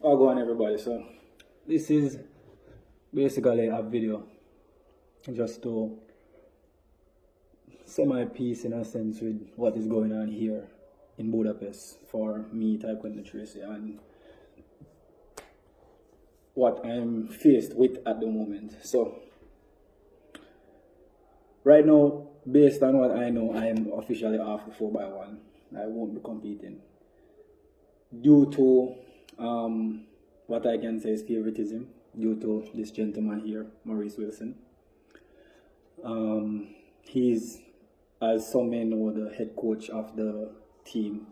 I'll go on everybody. So this is basically a video just to say my piece in a sense with what is going on here in Budapest for me, Tyquendo Tracey, and what I'm faced with at the moment. So right now, based on what I know, I am officially off the 4x1. I won't be competing due to what I can say is favoritism due to this gentleman here, Maurice Wilson. He's, as some may know, the head coach of the team,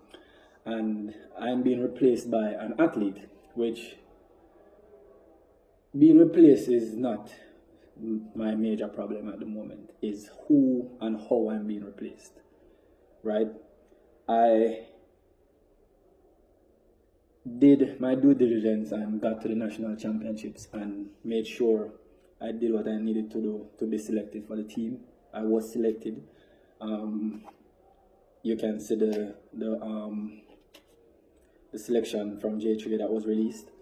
and I'm being replaced by an athlete, which being replaced is not my major problem at the moment, is who and how I'm being replaced, right? I did my due diligence and got to the national championships and made sure I did what I needed to do to be selected for the team. I was selected. You can see the selection from J3 that was released.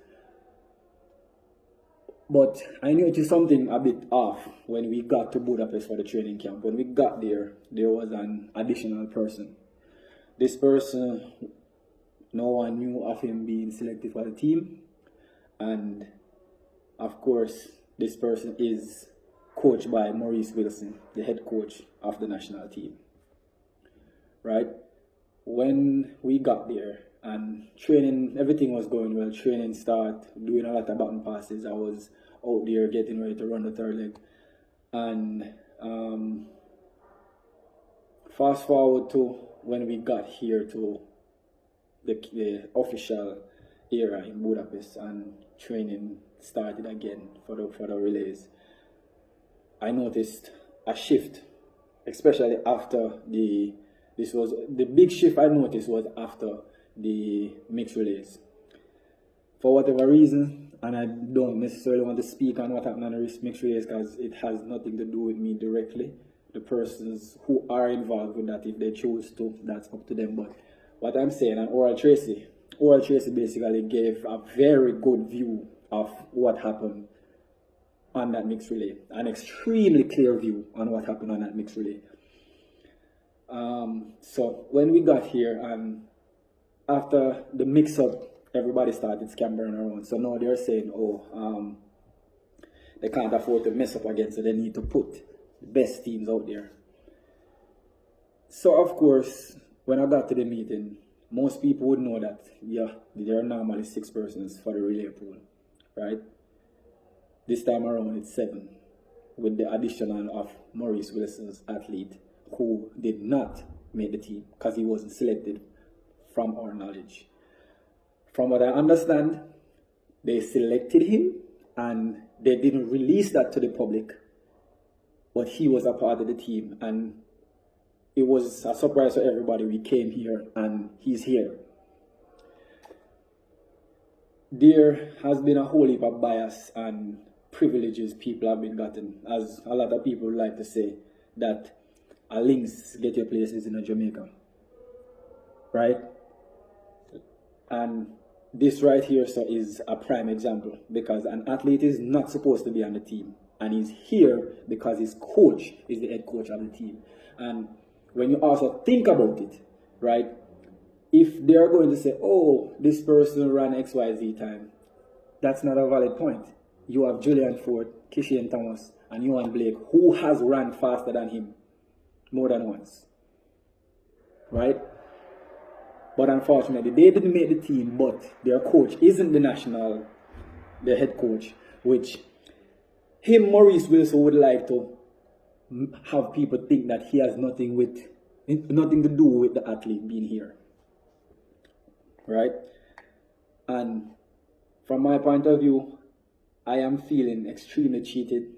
But I noticed something a bit off when we got to Budapest for the training camp. When we got there, there was an additional person. This person, no one knew of him being selected for the team. And of course, this person is coached by Maurice Wilson, the head coach of the national team. Right? When we got there and training, everything was going well. Training start, doing a lot of button passes. I was out there getting ready to run the third leg. And fast forward to when we got here to the official era in Budapest and training started again for the relays. I noticed a shift, especially after the big shift I noticed was after the mixed relays. For whatever reason, and I don't necessarily want to speak on what happened on the mixed relays because it has nothing to do with me directly. The persons who are involved with that, if they choose to, that's up to them. But what I'm saying, and Oral Tracey basically gave a very good view of what happened on that mixed relay, an extremely clear view on what happened on that mixed relay. So when we got here, and after the mix-up, everybody started scampering around. So now they're saying, they can't afford to mess up again, so they need to put the best teams out there. So of course, when I got to the meeting, most people would know that, yeah, there are normally 6 persons for the relay pool, right? This time around it's 7, with the addition of Maurice Wilson's athlete, who did not make the team because he wasn't selected from our knowledge. From what I understand, they selected him and they didn't release that to the public, but he was a part of the team, and it was a surprise for everybody. We came here and he's here. There has been a whole heap of bias and privileges people have been gotten, as a lot of people like to say that a links get your places in a Jamaica, right? And this right here is a prime example, because an athlete is not supposed to be on the team, and he's here because his coach is the head coach of the team. And when you also think about it, right, if they're going to say, oh, this person ran XYZ time, that's not a valid point. You have Julian Ford, Kishian Thomas, and Johan Blake, who has run faster than him more than once, right? But unfortunately, they didn't make the team, but their coach isn't the head coach, which Maurice Wilson would like to have people think that he has nothing to do with the athlete being here, right? And from my point of view, I am feeling extremely cheated,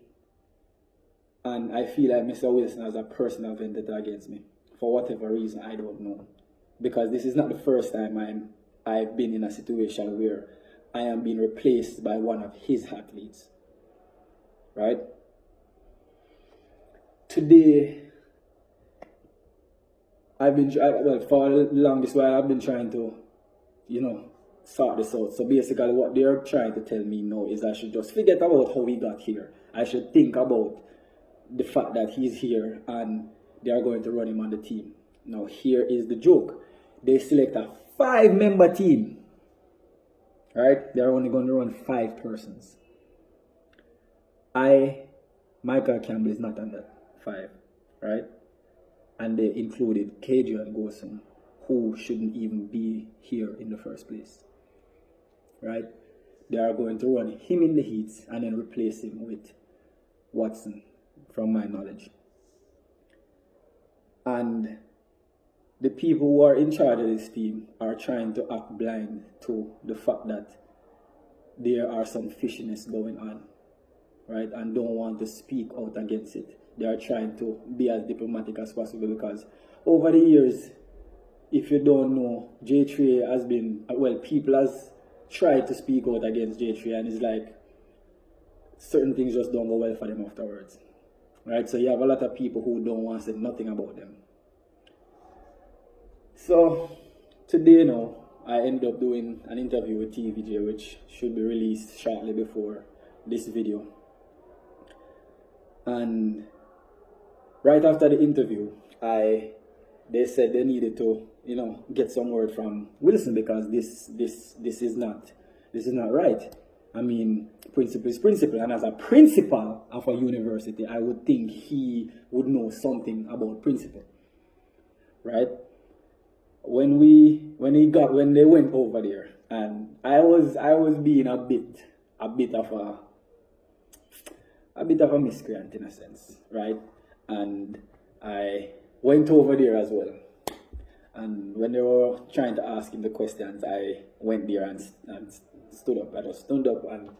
and I feel like Mr. Wilson has a personal vendetta against me for whatever reason. I don't know, because this is not the first time I've been in a situation where I am being replaced by one of his athletes, right? Today, for the longest while, I've been trying to, sort this out. So basically what they're trying to tell me now is I should just forget about how we got here. I should think about the fact that he's here and they are going to run him on the team. Now here is the joke. They select a 5-member team. Right? They're only going to run 5 persons. Michael Campbell is not on that 5. Right? And they included KJ and Gosen, who shouldn't even be here in the first place. Right? They are going to run him in the heats and then replace him with Watson, from my knowledge. And the people who are in charge of this team are trying to act blind to the fact that there are some fishiness going on, right? And don't want to speak out against it. They are trying to be as diplomatic as possible because over the years, if you don't know, J3 has been, well, people has tried to speak out against J3 and it's like certain things just don't go well for them afterwards, right? So you have a lot of people who don't want to say nothing about them. So today now, I ended up doing an interview with TVJ, which should be released shortly before this video. And right after the interview, they said they needed to, get some word from Wilson because this is not right. I mean, principle is principle, and as a principal of a university, I would think he would know something about principle, right? When they went over there, and I was being a bit of a miscreant in a sense, right? And I went over there as well. And when they were trying to ask him the questions, I went there and stood up. I just stood up and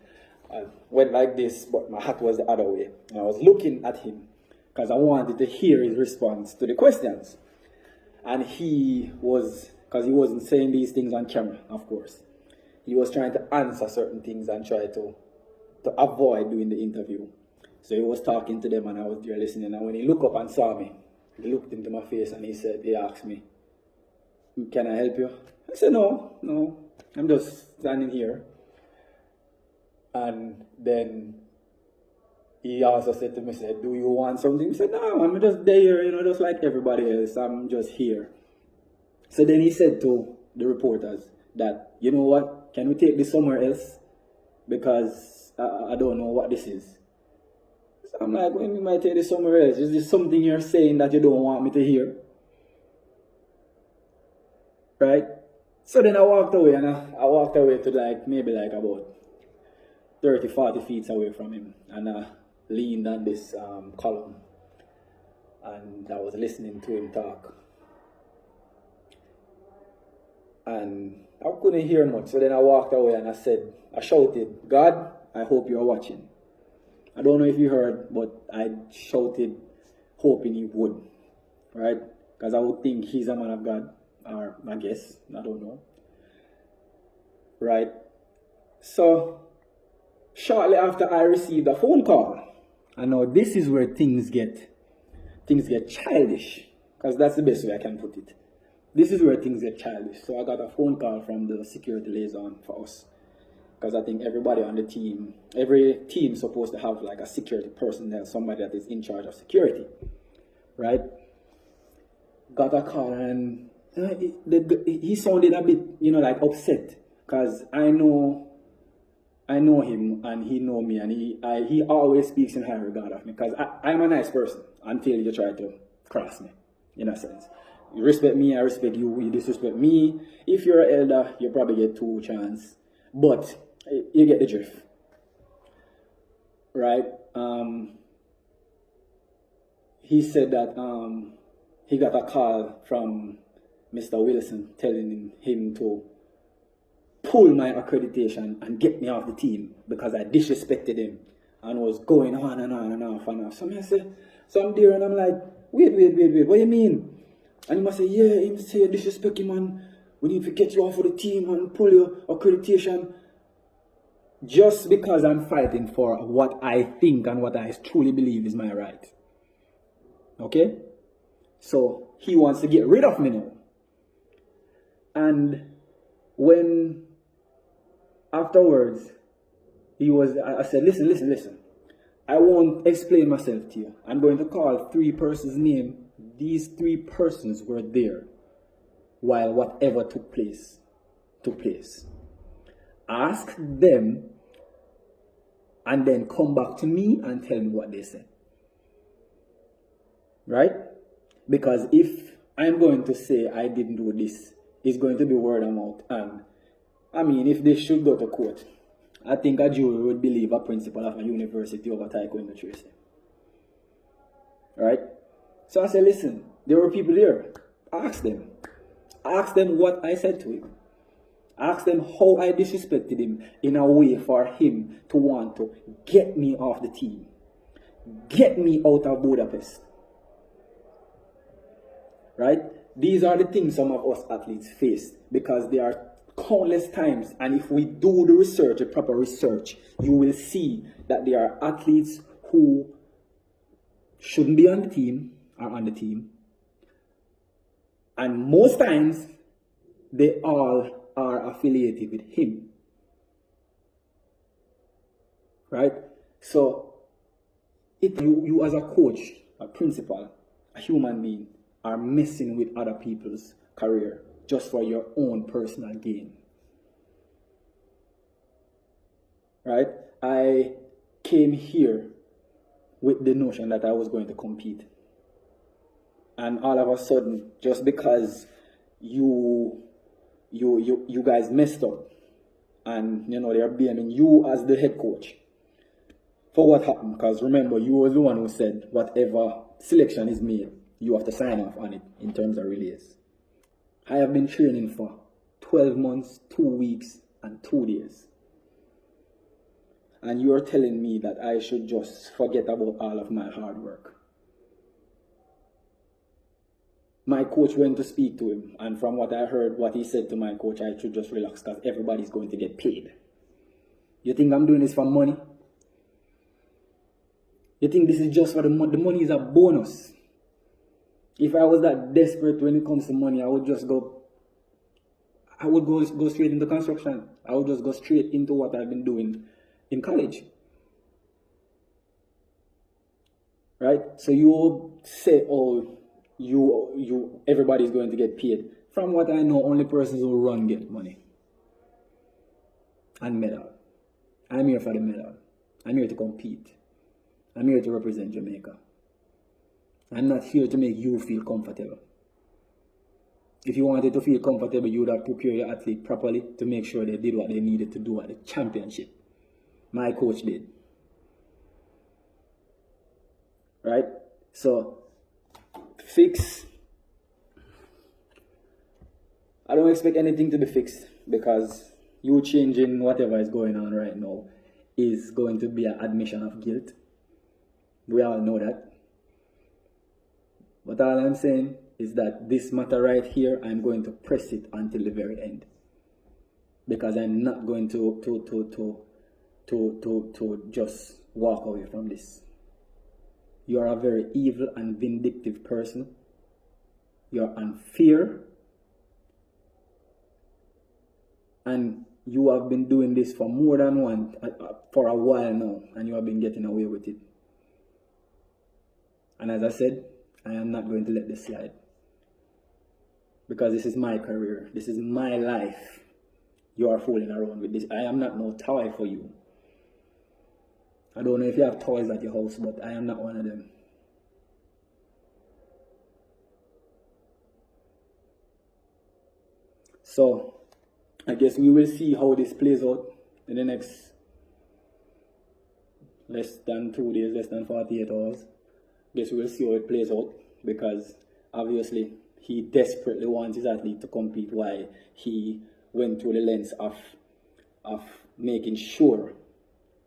I went like this, but my hat was the other way. And I was looking at him because I wanted to hear his response to the questions. And because he wasn't saying these things on camera, of course. He was trying to answer certain things and try to avoid doing the interview. So he was talking to them and I was there listening. And when he looked up and saw me, he looked into my face and he asked me, "Can I help you?" I said, no, I'm just standing here. And then he also said to me, "Do you want something?" He said, "No, I'm just there, just like everybody else. I'm just here." So then he said to the reporters that, "You know what, can we take this somewhere else? Because I don't know what this is." So I'm like, "When you might take this somewhere else? Is this something you're saying that you don't want me to hear?" Right? So then I walked away and I walked away to maybe about 30, 40 feet away from him. And I leaned on this column and I was listening to him talk. And I couldn't hear much. So then I walked away and I shouted, "God, I hope you're watching." I don't know if you heard, but I shouted hoping he would. Right? Because I would think he's a man of God. Or I guess, I don't know. Right? So, shortly after I received a phone call, I know this is where things get childish, because that's the best way I can put it. This is where things get childish. So I got a phone call from the security liaison for us, because I think everybody on the team, every team is supposed to have like a security personnel, somebody that is in charge of security, right? Got a call and he sounded a bit, upset, because I know him and he know me, and he always speaks in high regard of me, because I'm a nice person until you try to cross me, in a sense. You respect me, I respect you. You disrespect me, if you're an elder, you probably get 2 chances, but you get the drift, right? He said that he got a call from Mr. Wilson telling him to pull my accreditation and get me off the team because I disrespected him and was going on and on and off and off. So I'm there and I'm like, wait, what do you mean? And he must say, yeah, he say you disrespect him and we need to get you off of the team and pull your accreditation. Just because I'm fighting for what I think and what I truly believe is my right. Okay? So he wants to get rid of me now. And when afterwards, I said, listen. I won't explain myself to you. I'm going to call 3 persons' name. These 3 persons were there while whatever took place. Ask them and then come back to me and tell me what they said. Right? Because if I'm going to say I didn't do this, it's going to be word of mouth. And I mean, if they should go to court, I think a jury would believe a principal of a university over Tyquendo Tracey. Right? So I said, listen, there were people there. Ask them. Ask them what I said to him. Ask them how I disrespected him in a way for him to want to get me off the team. Get me out of Budapest. Right? These are the things some of us athletes face because there are countless times, and if we do the research, the proper research, you will see that there are athletes who shouldn't be on the team, are on the team. And most times, they all are affiliated with him. Right? So, you as a coach, a principal, a human being, are messing with other people's career just for your own personal gain. Right? I came here with the notion that I was going to compete. And all of a sudden, just because you guys messed up and they're blaming you as the head coach for what happened, because remember, you were the one who said whatever selection is made, you have to sign off on it in terms of relays. I have been training for 12 months, 2 weeks, and 2 days. And you're telling me that I should just forget about all of my hard work. My coach went to speak to him, and from what I heard, what he said to my coach, I should just relax because everybody's going to get paid. You think I'm doing this for money? You think this is just for the money? The money is a bonus. If I was that desperate when it comes to money, I would go straight into construction. I would just go straight into what I've been doing in college. Right? So you say, oh, everybody's going to get paid. From what I know, only persons who run get money. And medal. I'm here for the medal. I'm here to compete. I'm here to represent Jamaica. I'm not here to make you feel comfortable. If you wanted to feel comfortable, you would have prepared your athlete properly to make sure they did what they needed to do at the championship. My coach did. Right? So, fix. I don't expect anything to be fixed because you changing whatever is going on right now is going to be an admission of guilt. We all know that. But all I'm saying is that this matter right here, I'm going to press it until the very end. Because I'm not going to just walk away from this. You are a very evil and vindictive person. You're unfair. And you have been doing this for more than for a while now, and you have been getting away with it. And as I said, I am not going to let this slide. Because this is my career. This is my life. You are fooling around with this. I am not no toy for you. I don't know if you have toys at your house, but I am not one of them. So, I guess we will see how this plays out in the next less than 2 days, less than 48 hours. Guess we will see how it plays out, because obviously he desperately wants his athlete to compete, while he went through the lens of making sure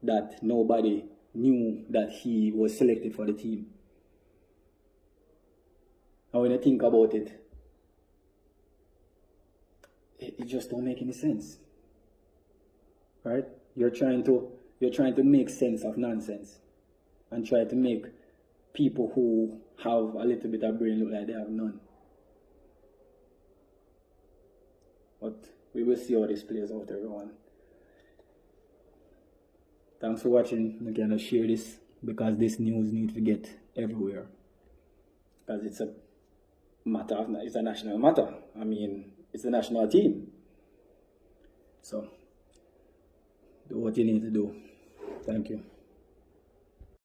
that nobody knew that he was selected for the team. And when you think about it, it just don't make any sense. Right? You're trying to make sense of nonsense and try to make people who have a little bit of brain look like they have none. But we will see how this plays out, everyone. Thanks for watching. I'm gonna share this because this news needs to get everywhere. Because it's a matter, it's a national matter. I mean, it's a national team. So, do what you need to do. Thank you.